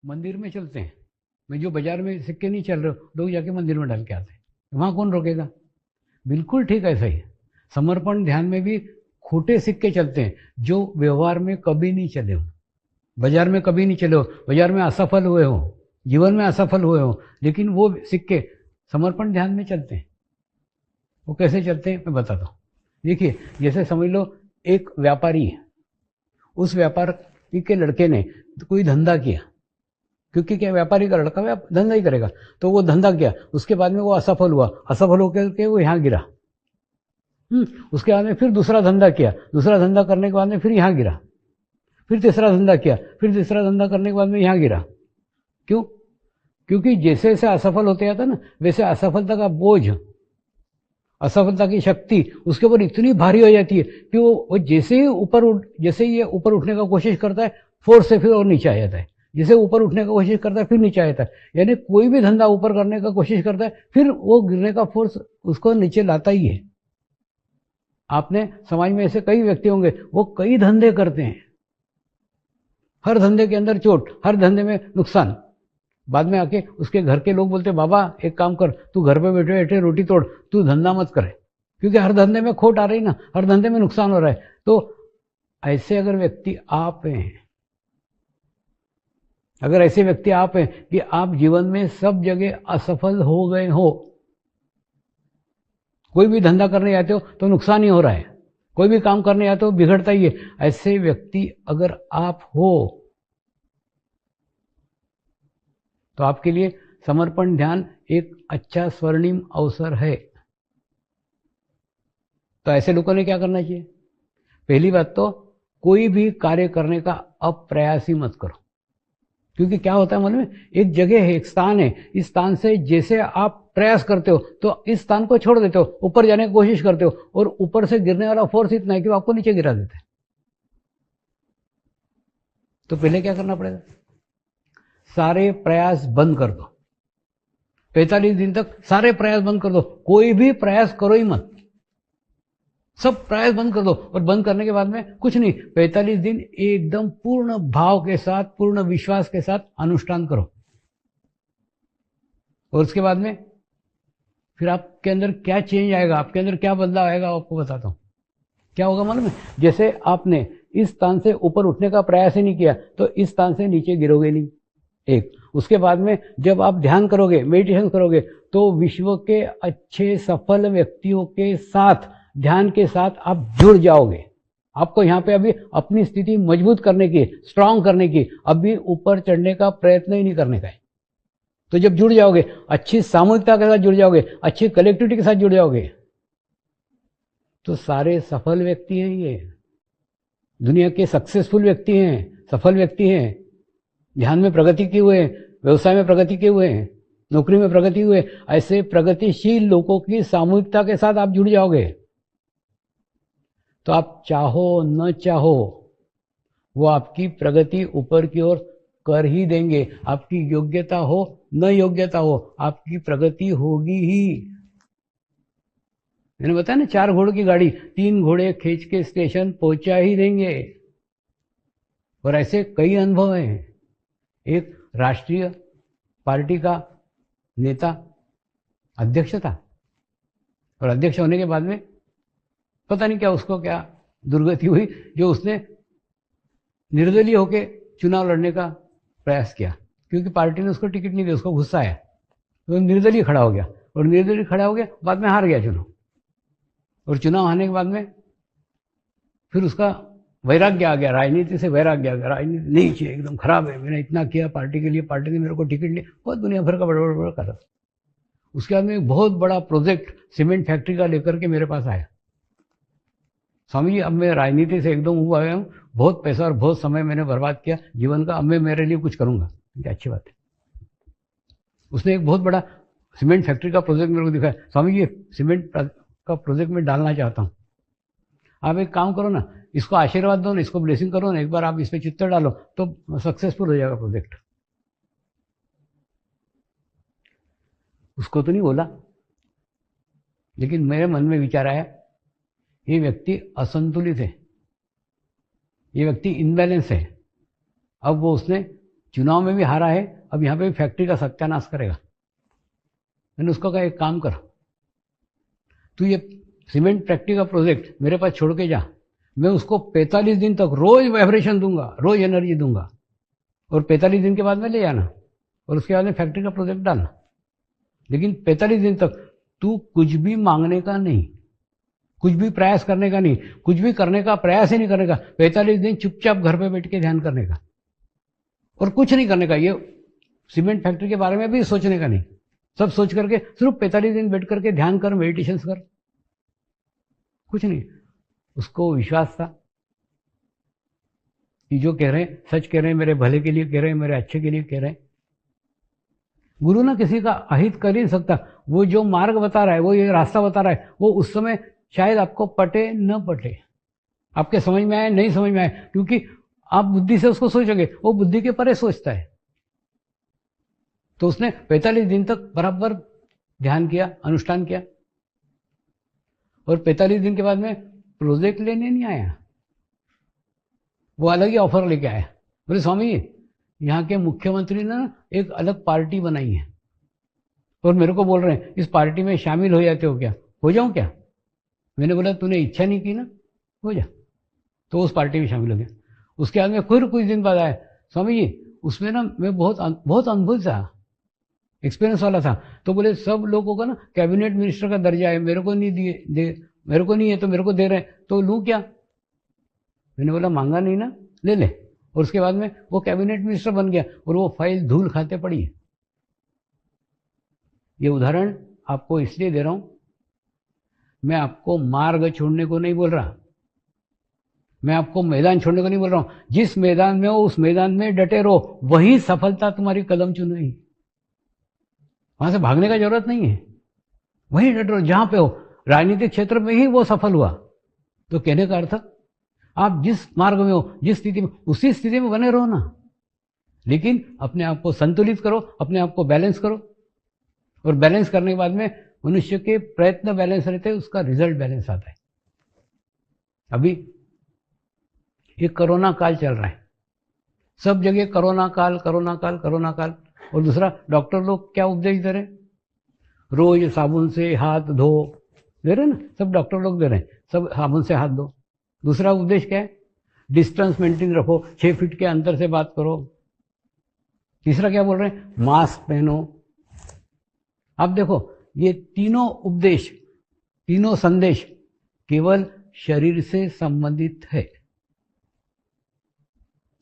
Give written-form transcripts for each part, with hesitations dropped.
मंदिर में चलते हैं। मैं जो बाजार में सिक्के नहीं चल रहे, लोग जाके मंदिर में डाल के आते हैं, वहाँ कौन रोकेगा? बिल्कुल ठीक ऐसा ही है। समर्पण ध्यान में भी खोटे सिक्के चलते हैं जो व्यवहार में कभी नहीं चले हो, बाजार में कभी नहीं चले हो, बाजार में असफल हुए हो, जीवन में असफल हुए हो, लेकिन वो सिक्के समर्पण ध्यान में चलते हैं। वो कैसे चलते हैं मैं बताता हूँ। देखिए, जैसे समझ लो एक व्यापारी है, उस व्यापारी के लड़के ने कोई धंधा किया, क्योंकि क्या व्यापारी का लड़का धंधा ही करेगा, तो वो धंधा किया, उसके बाद में वो असफल हुआ, असफल होकर के वो यहाँ गिरा। उसके बाद में फिर दूसरा धंधा किया, दूसरा धंधा करने के बाद में फिर यहाँ गिरा, फिर तीसरा धंधा किया, फिर तीसरा धंधा करने के बाद में यहाँ गिरा। क्यों? क्योंकि जैसे जैसे असफल होते जाता ना, वैसे असफलता का बोझ, असफलता की शक्ति उसके ऊपर इतनी भारी हो जाती है कि वो जैसे ही ये ऊपर उठने का कोशिश करता है, फोर्स से फिर और नीचे आ जाता है। जैसे ऊपर उठने का कोशिश करता है फिर नीचे आ जाता है। यानी कोई भी धंधा ऊपर करने का कोशिश करता है, फिर वो गिरने का फोर्स उसको नीचे लाता ही है। आपने समाज में ऐसे कई व्यक्ति होंगे, वो कई धंधे करते हैं, हर धंधे के अंदर चोट, हर धंधे में नुकसान। बाद में आके उसके घर के लोग बोलते, बाबा एक काम कर, तू घर पे बैठे बैठे रोटी तोड़, तू धंधा मत करे, क्योंकि हर धंधे में खोट आ रही ना, हर धंधे में नुकसान हो रहा है। तो ऐसे अगर व्यक्ति आप हैं, अगर ऐसे व्यक्ति आप हैं कि आप जीवन में सब जगह असफल हो गए हो, कोई भी धंधा करने जाते हो तो नुकसान ही हो रहा है, कोई भी काम करने जाते हो बिगड़ता ही है, ऐसे व्यक्ति अगर आप हो तो आपके लिए समर्पण ध्यान एक अच्छा स्वर्णिम अवसर है। तो ऐसे लोगों ने क्या करना चाहिए? पहली बात तो कोई भी कार्य करने का अप्रयास ही मत करो, क्योंकि क्या होता है मन में, एक जगह है, एक स्थान है, इस स्थान से जैसे आप प्रयास करते हो तो इस स्थान को छोड़ देते हो, ऊपर जाने की कोशिश करते हो, और ऊपर से गिरने वाला फोर्स इतना है कि वो आपको नीचे गिरा देता है। तो पहले क्या करना पड़ेगा? सारे प्रयास बंद कर दो, 45 दिन तक सारे प्रयास बंद कर दो, कोई भी प्रयास करो ही मत, सब प्रयास बंद कर दो। और बंद करने के बाद में कुछ नहीं, 45 दिन एकदम पूर्ण भाव के साथ, पूर्ण विश्वास के साथ अनुष्ठान करो। और उसके बाद में फिर आपके अंदर क्या चेंज आएगा, आपके अंदर क्या बदलाव आएगा, आपको बताता हूं। क्या होगा मालूम है? जैसे आपने इस स्थान से ऊपर उठने का प्रयास ही नहीं किया तो इस स्थान से नीचे गिरोगे नहीं, एक। उसके बाद में जब आप ध्यान करोगे, मेडिटेशन करोगे, तो विश्व के अच्छे सफल व्यक्तियों के साथ, ध्यान के साथ आप जुड़ जाओगे। आपको यहाँ पे अभी अपनी स्थिति मजबूत करने की, स्ट्रांग करने की, अभी ऊपर चढ़ने का प्रयत्न ही नहीं करने का है। तो जब जुड़ जाओगे, अच्छी सामूहिकता के साथ जुड़ जाओगे, अच्छी कलेक्टिविटी के साथ जुड़ जाओगे, तो सारे सफल व्यक्ति हैं, ये दुनिया के सक्सेसफुल व्यक्ति हैं, सफल व्यक्ति हैं, ध्यान में प्रगति किए हुए हैं, व्यवसाय में प्रगति किए हुए हैं, नौकरी में प्रगति हुए, ऐसे प्रगतिशील लोगों की सामूहिकता के साथ आप जुड़ जाओगे। तो आप चाहो न चाहो, वो आपकी प्रगति ऊपर की ओर कर ही देंगे। आपकी योग्यता हो न योग्यता हो, आपकी प्रगति होगी ही। मैंने बताया ना, 4 घोड़ों की गाड़ी, 3 घोड़े खींच के स्टेशन पहुंचा ही देंगे। और ऐसे कई अनुभव हैं। एक राष्ट्रीय पार्टी का नेता अध्यक्ष था, और अध्यक्ष होने के बाद में पता नहीं क्या उसको क्या दुर्गति हुई, जो उसने निर्दलीय होकर चुनाव लड़ने का प्रयास किया, क्योंकि पार्टी ने उसको टिकट नहीं दी, उसको गुस्सा आया, तो निर्दलीय खड़ा हो गया, और निर्दलीय खड़ा हो गया, बाद में हार गया चुनाव। और चुनाव आने के बाद में फिर उसका वैराग्य आ गया, राजनीति से वैराग्य आ गया, राजनीति नहीं चाहिए, एकदम खराब है, मैंने इतना किया पार्टी के लिए, पार्टी ने मेरे को टिकट लिया, बहुत दुनिया भर का बड़ा कर। उसके बाद में एक बहुत बड़ा प्रोजेक्ट सीमेंट फैक्ट्री का लेकर के मेरे पास आया। स्वामी जी, अब मैं राजनीति से एकदम हुआ हूँ, बहुत पैसा और बहुत समय मैंने बर्बाद किया जीवन का, अब मैं मेरे लिए कुछ करूंगा। अच्छी बात है। उसने एक बहुत बड़ा सीमेंट फैक्ट्री का प्रोजेक्ट मेरे को दिखाया। स्वामी जी, सीमेंट का प्रोजेक्ट में डालना चाहता हूँ, आप एक काम करो ना, इसको आशीर्वाद दो ना, इसको ब्लेसिंग करो ना, एक बार आप इस पर चित्तर डालो तो सक्सेसफुल हो जाएगा प्रोजेक्ट। उसको तो नहीं बोला, लेकिन मेरे मन में विचार आया, ये व्यक्ति असंतुलित है, ये व्यक्ति इनबैलेंस है। अब वो उसने चुनाव में भी हारा है, अब यहाँ पे भी फैक्ट्री का सत्यानाश करेगा। मैंने उसको कहा एक काम कर, तू ये सीमेंट फैक्ट्री का प्रोजेक्ट मेरे पास छोड़ के जा, मैं उसको 45 दिन तक रोज वाइब्रेशन दूंगा, रोज एनर्जी दूंगा, और 45 दिन के बाद में ले जाना, और उसके बाद में फैक्ट्री का प्रोजेक्ट डालना। लेकिन 45 दिन तक तू कुछ भी मांगने का नहीं, कुछ भी प्रयास करने का नहीं, कुछ भी करने का प्रयास ही नहीं करने का। 45 दिन चुपचाप घर पे बैठ के ध्यान करने का और कुछ नहीं करने का। ये सीमेंट फैक्ट्री के बारे में भी सोचने का नहीं, सब सोच करके सिर्फ 45 दिन बैठ करके ध्यान कर, मेडिटेशन कर, कुछ नहीं। उसको विश्वास था कि जो कह रहे हैं सच कह रहे हैं, मेरे भले के लिए कह रहे हैं, मेरे अच्छे के लिए कह रहे हैं। गुरु ना किसी का अहित कर ही नहीं सकता। वो जो मार्ग बता रहा है, वो ये रास्ता बता रहा है, वो उस समय शायद आपको पटे न पटे, आपके समझ में आए नहीं समझ में आए, क्योंकि आप बुद्धि से उसको सोचोगे, वो बुद्धि के परे सोचता है। तो उसने 45 दिन तक बराबर ध्यान किया, अनुष्ठान किया, और 45 दिन के बाद में प्रोजेक्ट लेने नहीं आया, वो अलग ही ऑफर लेके आया। बोले स्वामी यहाँ के मुख्यमंत्री ने ना एक अलग पार्टी बनाई है, और मेरे को बोल रहे हैं इस पार्टी में शामिल हो जाते हो क्या? हो जाऊं क्या? मैंने बोला तूने इच्छा नहीं की ना, हो जा। तो उस पार्टी में शामिल हो गया। उसके बाद में फिर कुछ दिन बाद आया, स्वामी जी उसमें ना मैं बहुत अनुभव था, एक्सपीरियंस वाला था। तो बोले सब लोगों का ना कैबिनेट मिनिस्टर का दर्जा है, मेरे को नहीं दिए, मेरे को नहीं है तो मेरे को दे रहे हैं, तो लूँ क्या? मैंने बोला मांगा नहीं ना, ले ले। और उसके बाद में वो कैबिनेट मिनिस्टर बन गया, और वो फाइल धूल खाते पड़ी है। ये उदाहरण आपको इसलिए दे रहा हूं, मैं आपको मार्ग छोड़ने को नहीं बोल रहा, मैं आपको मैदान छोड़ने को नहीं बोल रहा हूं। जिस मैदान में हो उस मैदान में डटे रहो, वही सफलता तुम्हारी कदम चुनेगी। वहां से भागने का जरूरत नहीं है, वहीं डटे रहो जहां पे हो। राजनीतिक क्षेत्र में ही वो सफल हुआ। तो कहने का अर्थ, आप जिस मार्ग में हो, जिस स्थिति में, उसी स्थिति में बने रहो ना, लेकिन अपने आप को संतुलित करो, अपने आप को बैलेंस करो। और बैलेंस करने के बाद में मनुष्य के प्रयत्न बैलेंस रहते हैं, उसका रिजल्ट बैलेंस आता है। अभी ये कोरोना काल चल रहा है, सब जगह कोरोना काल, कोरोना काल, कोरोना काल। और दूसरा, डॉक्टर लोग क्या उपदेश दे रहे हैं? रोज साबुन से हाथ धो, दे रहे ना, सब डॉक्टर लोग दे रहे हैं, सब साबुन से हाथ धो। दूसरा उपदेश क्या है? डिस्टेंस मेंटेन रखो, 6 फीट के अंतर से बात करो। तीसरा क्या बोल रहे हैं? मास्क पहनो। आप देखो, ये तीनों उपदेश, तीनों संदेश केवल शरीर से संबंधित है।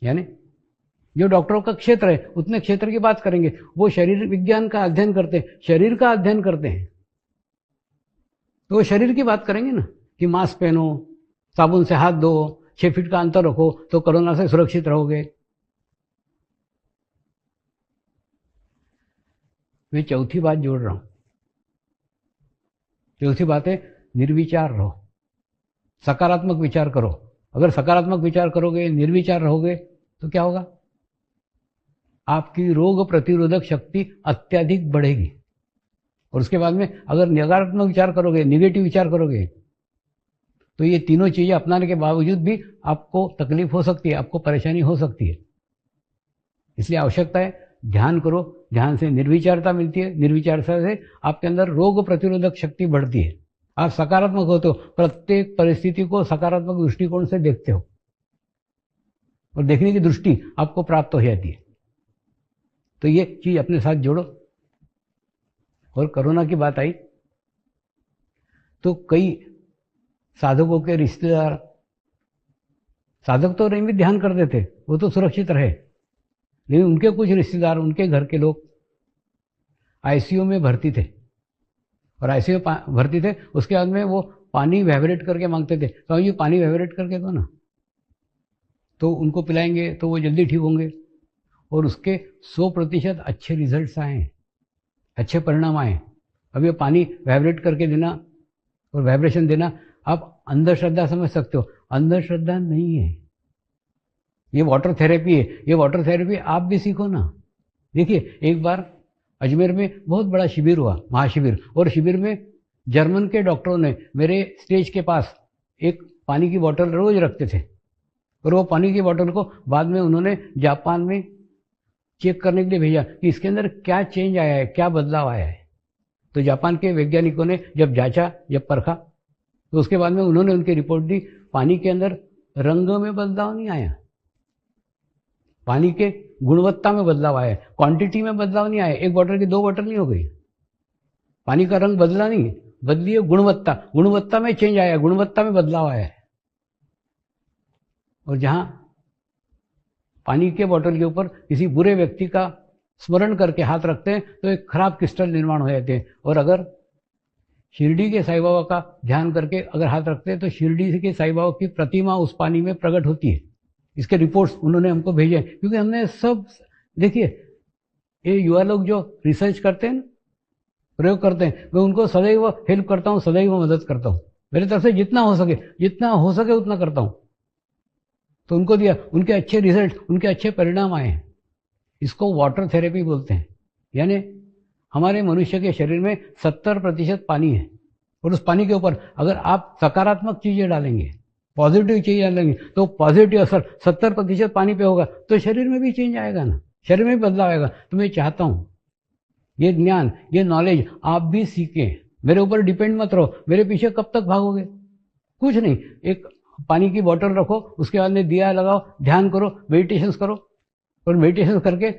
यानी जो डॉक्टरों का क्षेत्र है, उतने क्षेत्र की बात करेंगे। वो शरीर विज्ञान का अध्ययन करते हैं, शरीर का अध्ययन करते हैं, तो वो शरीर की बात करेंगे ना, कि मास्क पहनो, साबुन से हाथ धो, 6 फीट का अंतर रखो, तो कोरोना से सुरक्षित रहोगे। मैं चौथी बात जोड़ रहा हूं। चौथी बात है, निर्विचार रहो, सकारात्मक विचार करो। अगर सकारात्मक विचार करोगे, निर्विचार रहोगे, तो क्या होगा? आपकी रोग प्रतिरोधक शक्ति अत्यधिक बढ़ेगी। और उसके बाद में अगर नकारात्मक विचार करोगे, निगेटिव विचार करोगे, तो ये तीनों चीजें अपनाने के बावजूद भी आपको तकलीफ हो सकती है, आपको परेशानी हो सकती है। इसलिए आवश्यकता है ध्यान करो, ध्यान से निर्विचारता मिलती है, निर्विचारता से आपके अंदर रोग प्रतिरोधक शक्ति बढ़ती है। आप सकारात्मक होते हो, प्रत्येक परिस्थिति को सकारात्मक दृष्टिकोण से देखते हो, और देखने की दृष्टि आपको प्राप्त हो जाती है। तो ये चीज अपने साथ जोड़ो। और कोरोना की बात आई तो कई साधकों के रिश्तेदार, साधक तो नहीं भी ध्यान कर देते, वो तो सुरक्षित रहे, लेकिन उनके कुछ रिश्तेदार, उनके घर के लोग आईसीयू में भर्ती थे। और आईसीयू भर्ती थे, उसके बाद में वो पानी वाइब्रेट करके मांगते थे, तो ये पानी वाइब्रेट करके दो ना, तो उनको पिलाएंगे तो वो जल्दी ठीक होंगे। और उसके 100% अच्छे रिजल्ट्स आए, अच्छे परिणाम आए। अब ये पानी वाइब्रेट करके देना और वाइब्रेशन देना, आप अंधश्रद्धा समझ सकते हो, अंधश्रद्धा नहीं है, ये वाटर थेरेपी है। ये वाटर थेरेपी आप भी सीखो ना। देखिए, एक बार अजमेर में बहुत बड़ा शिविर हुआ, महाशिविर, और शिविर में जर्मन के डॉक्टरों ने मेरे स्टेज के पास एक पानी की बोतल रोज रखते थे, और वो पानी की बोतल को बाद में उन्होंने जापान में चेक करने के लिए भेजा कि इसके अंदर क्या चेंज आया है, क्या बदलाव आया है। तो जापान के वैज्ञानिकों ने जब जांचा, जब परखा, तो उसके बाद में उन्होंने उनकी रिपोर्ट दी, पानी के अंदर रंग में बदलाव नहीं आया, पानी के गुणवत्ता में बदलाव आया, क्वांटिटी में बदलाव नहीं आया। एक बॉटल की 2 बॉटल नहीं हो गई, पानी का रंग बदला नहीं, बदली है गुणवत्ता, गुणवत्ता में चेंज आया, गुणवत्ता में बदलाव आया है। और जहां पानी के बोतल के ऊपर किसी बुरे व्यक्ति का स्मरण करके हाथ रखते हैं तो एक खराब क्रिस्टल निर्माण हो जाते हैं। और अगर शिरडी के साईं बाबा का ध्यान करके अगर हाथ रखते हैं तो शिरडी के साईं बाबा की प्रतिमा उस पानी में प्रकट होती है। इसके रिपोर्ट्स उन्होंने हमको भेजे, क्योंकि हमने सब, देखिए ये युवा लोग जो रिसर्च करते हैं, प्रयोग करते हैं, मैं उनको सदैव हेल्प करता हूँ, सदैव मदद करता हूँ, मेरे तरफ से जितना हो सके उतना करता हूँ। तो उनको दिया, उनके अच्छे रिजल्ट, उनके अच्छे परिणाम आए हैं। इसको वाटर थेरेपी बोलते हैं। यानी हमारे मनुष्य के शरीर में 70% पानी है, और उस पानी के ऊपर अगर आप सकारात्मक चीजें डालेंगे, पॉजिटिव चीजें डालेंगे, तो पॉजिटिव असर 70% पानी पे होगा, तो शरीर में भी चेंज आएगा ना, शरीर में भी बदलाव आएगा। तो मैं चाहता हूं ये ज्ञान, ये नॉलेज आप भी सीखें। मेरे ऊपर डिपेंड मत रहो, मेरे पीछे कब तक भागोगे? कुछ नहीं, एक पानी की बोतल रखो, उसके बाद में दिया लगाओ, ध्यान करो, मेडिटेशन करो, और मेडिटेशन करके,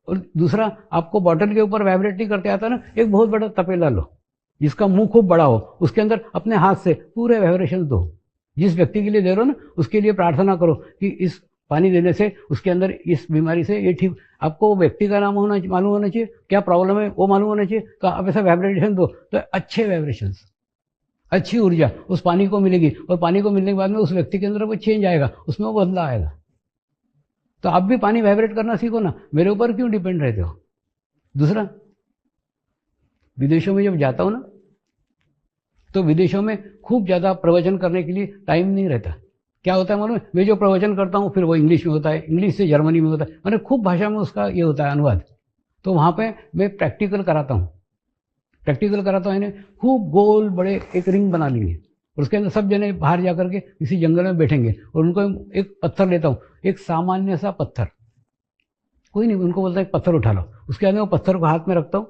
और दूसरा आपको बोतल के ऊपर वाइब्रेट नहीं करते आता ना, एक बहुत बड़ा तपेला लो जिसका मुंह खूब बड़ा हो, उसके अंदर अपने हाथ से पूरे वाइब्रेशन दो। जिस व्यक्ति के लिए दे रहे हो ना, उसके लिए प्रार्थना करो कि इस पानी देने से उसके अंदर इस बीमारी से ये ठीक। आपको वो व्यक्ति का नाम मालूम होना चाहिए, क्या प्रॉब्लम है वो मालूम होना चाहिए, तो आप ऐसा वाइब्रेशन दो, तो अच्छे वाइब्रेशन, अच्छी ऊर्जा उस पानी को मिलेगी, और पानी को मिलने के बाद में उस व्यक्ति के अंदर वो चेंज आएगा, उसमें वो बदलाव आएगा। तो आप भी पानी वाइब्रेट करना सीखो ना, मेरे ऊपर क्यों डिपेंड रहते हो? दूसरा, विदेशों में जब जाता हूं ना, तो विदेशों में खूब ज्यादा प्रवचन करने के लिए टाइम नहीं रहता। क्या होता है मालूम है? मैं जो प्रवचन करता हूँ फिर वो इंग्लिश में होता है, इंग्लिश से जर्मनी में होता है, मैंने खूब भाषा में उसका ये होता है अनुवाद। तो वहां पे मैं प्रैक्टिकल कराता हूँ, यानी खूब गोल बड़े एक रिंग बना लेंगे, और उसके अंदर सब जने बाहर जाकर के किसी जंगल में बैठेंगे, और उनको एक पत्थर लेता हूँ, एक सामान्य सा पत्थर, कोई नहीं, उनको बोलता है एक पत्थर उठा लो, उसके बाद में वो पत्थर को हाथ में रखता हूँ,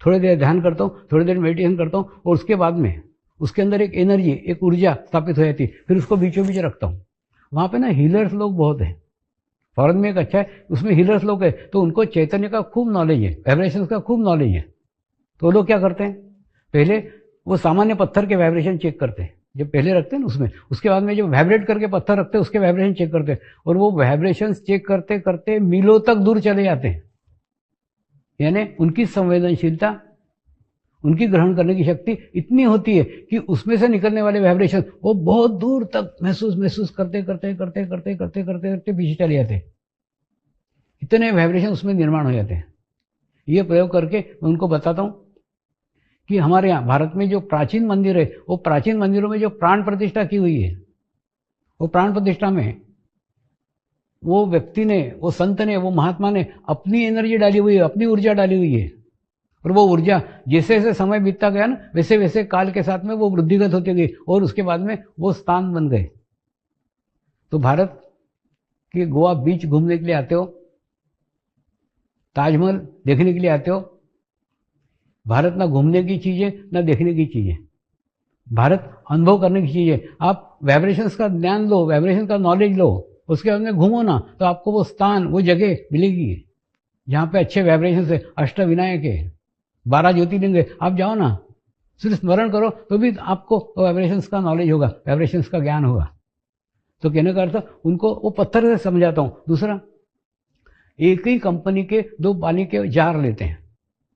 थोड़ी देर ध्यान करता हूँ, थोड़ी देर मेडिटेशन करता हूँ, और उसके बाद में उसके अंदर एक एनर्जी, एक ऊर्जा स्थापित हो जाती है, फिर उसको बीचों बीच रखता हूँ। वहां पे ना हीलर्स लोग बहुत हैं, फॉरेन में एक अच्छा है, उसमें हीलर्स लोग है, तो उनको चैतन्य का खूब नॉलेज है, वाइब्रेशन का खूब नॉलेज है। तो लोग क्या करते हैं, पहले वो सामान्य पत्थर के वाइब्रेशन चेक करते हैं, जब पहले रखते हैं ना उसमें, उसके बाद में जो वाइब्रेट करके पत्थर रखते हैं उसके वाइब्रेशन चेक करते हैं, और वो वाइब्रेशन चेक करते करते मीलों तक दूर चले जाते हैं। यानी उनकी संवेदनशीलता, उनकी ग्रहण करने की शक्ति इतनी होती है कि उसमें से निकलने वाले वाइब्रेशन वो बहुत दूर तक महसूस करते करते करते करते करते करते करते पीछे चले जाते हैं। इतने वाइब्रेशन उसमें निर्माण हो जाते हैं। ये प्रयोग करके मैं उनको बताता हूँ कि हमारे यहाँ भारत में जो प्राचीन मंदिर है, वो प्राचीन मंदिरों में जो प्राण प्रतिष्ठा की हुई है, वो प्राण प्रतिष्ठा में वो व्यक्ति ने, वो संत ने, वो महात्मा ने अपनी एनर्जी डाली हुई है, अपनी ऊर्जा डाली हुई है, और वो ऊर्जा जैसे जैसे समय बीतता गया ना, वैसे वैसे काल के साथ में वो वृद्धिगत होती गई, और उसके बाद में वो स्थान बन गए। तो भारत के गोवा बीच घूमने के लिए आते हो, ताजमहल देखने के लिए आते हो, भारत ना घूमने की चीज है ना देखने की चीज है, भारत अनुभव करने की चीज है। आप वाइब्रेशंस का ज्ञान लो, वाइब्रेशन का नॉलेज लो, उसके बाद में घूमो ना, तो आपको वो स्थान, वो जगह मिलेगी जहाँ पे अच्छे वाइब्रेशन है, अष्ट विनायक है, 12 ज्योतिर्लिंग है। आप जाओ ना, सिर्फ स्मरण करो तो भी आपको वाइब्रेशंस का नॉलेज होगा, वाइब्रेशंस का ज्ञान होगा। तो कहने का अर्थ, उनको वो पत्थर से समझाता हूँ। दूसरा, एक ही कंपनी के 2 पानी के जार लेते हैं,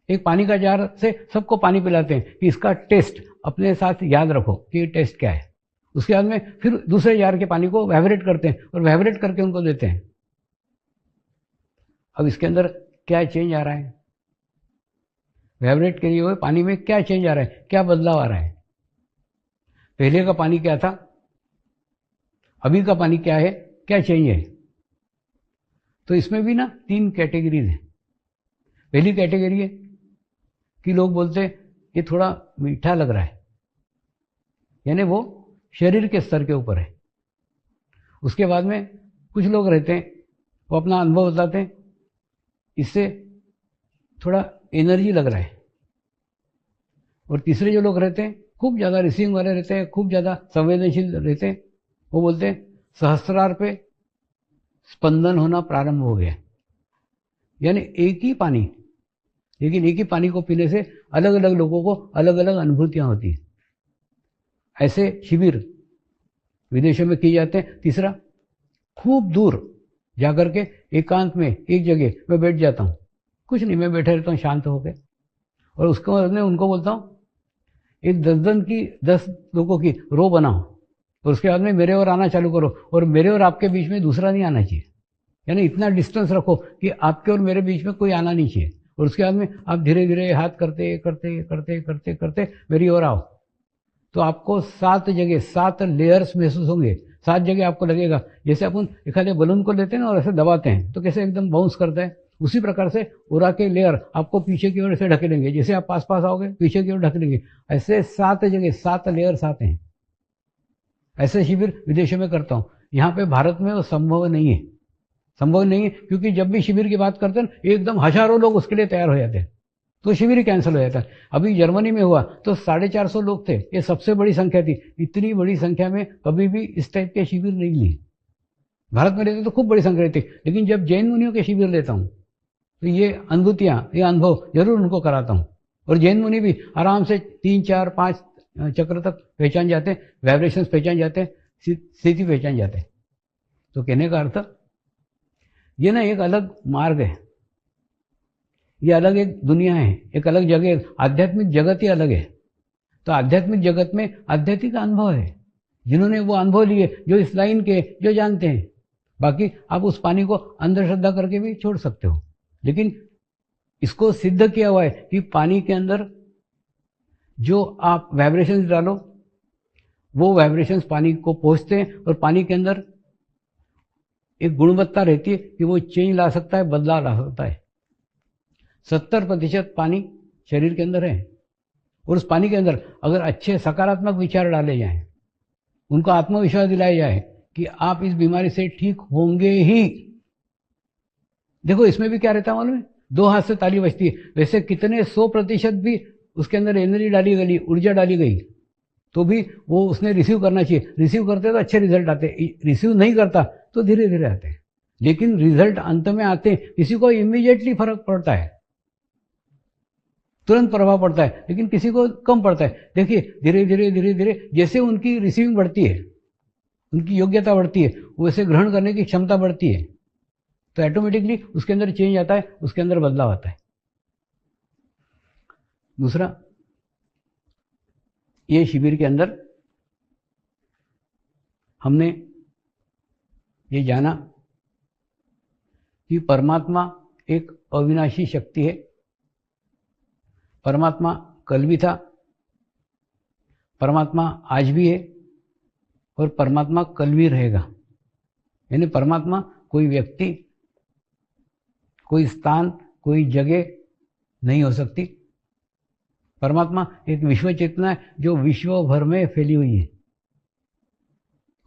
एक पानी का जार से सबको पानी पिलाते हैं कि इसका टेस्ट अपने साथ याद रखो कि ये टेस्ट क्या है। उसके बाद में फिर दूसरे जार के पानी को वाइब्रेट करते हैं, और वाइब्रेट करके उनको देते हैं। अब इसके अंदर क्या चेंज आ रहा है, वाइब्रेट के लिए हुए पानी में क्या चेंज आ रहा है, क्या बदलाव आ रहा है, पहले का पानी क्या था, अभी का पानी क्या है, क्या चेंज है। तो इसमें भी ना 3 कैटेगरीज हैं। पहली कैटेगरी है कि लोग बोलते हैं ये थोड़ा मीठा लग रहा है, यानी वो शरीर के स्तर के ऊपर है। उसके बाद में कुछ लोग रहते हैं, वो अपना अनुभव बताते हैं, इससे थोड़ा एनर्जी लग रहा है। और तीसरे जो लोग रहते हैं, खूब ज़्यादा रिसीविंग वाले रहते हैं, खूब ज़्यादा संवेदनशील रहते हैं, वो बोलते हैं सहस्त्रार पे स्पंदन होना प्रारंभ हो गया। यानी एक ही पानी, लेकिन एक ही पानी को पीने से अलग अलग लोगों को अलग अलग अनुभूतियां होती हैं। ऐसे शिविर विदेशों में किए जाते हैं। तीसरा, खूब दूर जाकर के एकांत में एक जगह मैं बैठ जाता हूँ, कुछ नहीं, मैं बैठे रहता हूँ शांत होकर, और उसके बाद में उनको बोलता हूँ एक 10 लोगों की रो बनाओ, और उसके बाद में मेरे और आना चालू करो, और मेरे और आपके बीच में दूसरा नहीं आना चाहिए। यानी इतना डिस्टेंस रखो कि आपके और मेरे बीच में कोई आना नहीं चाहिए। और उसके बाद में आप धीरे धीरे हाथ करते करते करते करते करते मेरी ओर आओ, तो आपको 7 जगह 7 लेयर्स महसूस होंगे। 7 जगह आपको लगेगा जैसे अपन एखादे बलून को लेते हैं ना और ऐसे दबाते हैं तो कैसे एकदम बाउंस करता है, उसी प्रकार से ओरा के लेयर आपको पीछे की ओर से ढकेलेंगे। जैसे आप पास पास आओगे पीछे की ओर ढकेलेंगे। ऐसे 7 जगह 7 लेयर्स आते हैं। ऐसे शिविर विदेशों में करता हूँ। यहाँ पे भारत में वो संभव नहीं है, संभव नहीं है, क्योंकि जब भी शिविर की बात करते हैं एकदम हजारों लोग उसके लिए तैयार हो जाते हैं, तो शिविर ही कैंसिल हो जाता है। अभी जर्मनी में हुआ तो 450 लोग थे, ये सबसे बड़ी संख्या थी। इतनी बड़ी संख्या में कभी भी इस टाइप के शिविर नहीं लिए। भारत में रहते तो खूब बड़ी संख्या रहती, लेकिन जब जैन मुनियों के शिविर लेता हूँ तो ये अनुभूतियाँ, ये अनुभव जरूर उनको कराता हूँ। और जैन मुनि भी आराम से 3 4 5 चक्र तक पहचान जाते हैं, वाइब्रेशंस पहचान जाते हैं, स्थिति पहचान जाते हैं। तो कहने का अर्थ ये ना एक अलग मार्ग है, ये अलग एक दुनिया है, एक अलग जगह, आध्यात्मिक जगत ही अलग है। तो आध्यात्मिक जगत में आध्यात्मिक अनुभव है, जिन्होंने वो अनुभव लिए, जो इस लाइन के, जो जानते हैं। बाकी आप उस पानी को अंधश्रद्धा करके भी छोड़ सकते हो, लेकिन इसको सिद्ध किया हुआ है कि पानी के अंदर जो आप वाइब्रेशंस डालो वो वाइब्रेशंस पानी को पहुंचते हैं, और पानी के अंदर एक गुणवत्ता रहती है कि वो चेंज ला सकता है, बदलाव ला सकता है। 70% पानी शरीर के अंदर है, और उस पानी के अंदर अगर अच्छे सकारात्मक विचार डाले जाएं, उनको आत्मविश्वास दिलाया जाए कि आप इस बीमारी से ठीक होंगे ही। देखो इसमें भी क्या रहता है मालूम है, 2 हाथ से ताली बजती है। वैसे कितने 100% भी उसके अंदर एनर्जी डाली गई, ऊर्जा डाली गई, तो भी वो उसने रिसीव करना चाहिए। रिसीव करते तो अच्छे रिजल्ट आते, रिसीव नहीं करता तो धीरे धीरे आते हैं, लेकिन रिजल्ट अंत में आते हैं। किसी को इमीडिएटली फर्क पड़ता है, तुरंत प्रभाव पड़ता है, लेकिन किसी को कम पड़ता है। देखिए धीरे धीरे धीरे धीरे जैसे उनकी रिसीविंग बढ़ती है, उनकी योग्यता बढ़ती है, वैसे ग्रहण करने की क्षमता बढ़ती है, तो ऑटोमेटिकली उसके अंदर चेंज आता है, उसके अंदर बदलाव आता है। दूसरा, ये शिविर के अंदर हमने ये जाना कि परमात्मा एक अविनाशी शक्ति है। परमात्मा कल भी था, परमात्मा आज भी है, और परमात्मा कल भी रहेगा। यानी परमात्मा कोई व्यक्ति, कोई स्थान, कोई जगह नहीं हो सकती। परमात्मा एक विश्व चेतना है जो विश्व भर में फैली हुई है,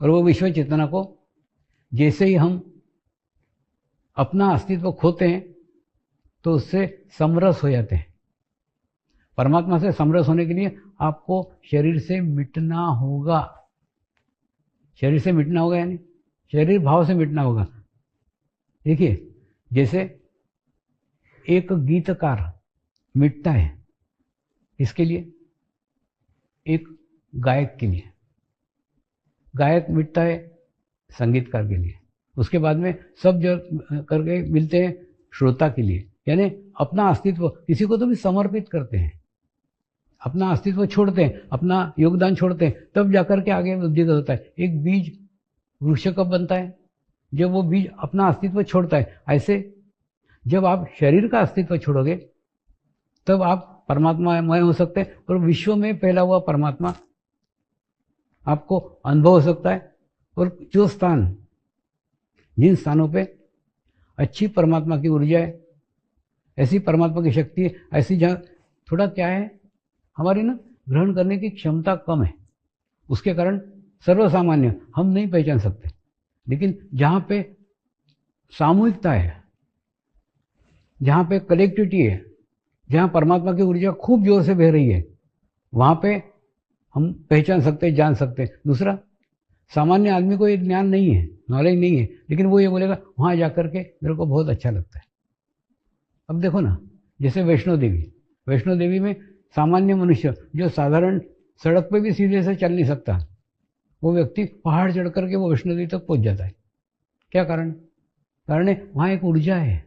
और वो विश्व चेतना को जैसे ही हम अपना अस्तित्व खोते हैं तो उससे समरस हो जाते हैं। परमात्मा से समरस होने के लिए आपको शरीर से मिटना होगा। शरीर से मिटना होगा यानी शरीर भाव से मिटना होगा। देखिए जैसे एक गीतकार मिटता है, इसके लिए एक गायक के लिए, गायक मिटता है संगीतकार के लिए, उसके बाद में सब जो करके मिलते हैं श्रोता के लिए। यानी अपना अस्तित्व किसी को तो भी समर्पित करते हैं, अपना अस्तित्व छोड़ते हैं, अपना योगदान छोड़ते हैं, तब जाकर के आगे वृद्धि होता है। एक बीज वृक्ष कब बनता है, जब वो बीज अपना अस्तित्व छोड़ता है। ऐसे जब आप शरीर का अस्तित्व छोड़ोगे तब आप परमात्मामय हो सकते हैं, और विश्व में फैला हुआ परमात्मा आपको अनुभव हो सकता है। और जो स्थान, जिन स्थानों पे अच्छी परमात्मा की ऊर्जा है, ऐसी परमात्मा की शक्ति है, ऐसी जगह थोड़ा क्या है, हमारी ना ग्रहण करने की क्षमता कम है, उसके कारण सर्वसामान्य हम नहीं पहचान सकते। लेकिन जहाँ पे सामूहिकता है, जहाँ पे कलेक्टिविटी है, जहाँ परमात्मा की ऊर्जा खूब जोर से बह रही है, वहाँ पे हम पहचान सकते हैं, जान सकते हैं। दूसरा, सामान्य आदमी को ये ज्ञान नहीं है, नॉलेज नहीं है, लेकिन वो ये बोलेगा वहाँ जा कर के मेरे को बहुत अच्छा लगता है। अब देखो ना, जैसे वैष्णो देवी में सामान्य मनुष्य जो साधारण सड़क पे भी सीधे से चल नहीं सकता, वो व्यक्ति पहाड़ चढ़ करके वो वैष्णो देवी तक पहुंच जाता है। क्या कारण? कारण है वहाँ एक ऊर्जा है,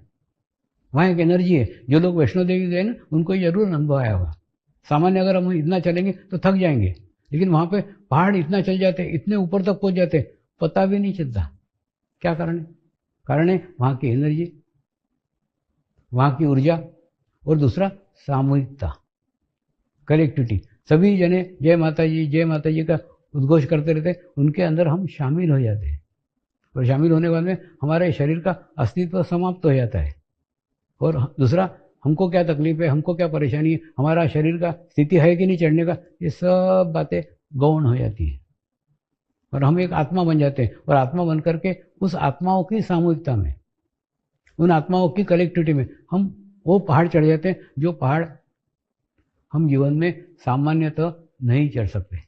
वहाँ एक एनर्जी है। जो लोग वैष्णो देवी गए ना, उनको ये जरूर अनुभव आया होगा। सामान्य अगर हम इतना चलेंगे तो थक जाएंगे, लेकिन वहाँ पे पहाड़ इतना चल जाते, इतने ऊपर तक पहुंच जाते, पता भी नहीं चलता। क्या कारण है? कारण है वहाँ की एनर्जी, वहाँ की ऊर्जा, और दूसरा सामूहिकता, कलेक्टिविटी। सभी जने जय माता जी का उद्घोष करते रहते, उनके अंदर हम शामिल हो जाते हैं, और शामिल होने के बाद में हमारे शरीर का अस्तित्व समाप्त हो जाता है। और दूसरा, हमको क्या तकलीफ है, हमको क्या परेशानी है, हमारा शरीर का स्थिति है कि नहीं चढ़ने का, ये सब बातें गौण हो जाती हैं, और हम एक आत्मा बन जाते हैं। और आत्मा बन करके उस आत्माओं की सामूहिकता में, उन आत्माओं की कलेक्टिविटी में हम वो पहाड़ चढ़ जाते हैं, जो पहाड़ हम जीवन में सामान्यतः नहीं चढ़ सकते।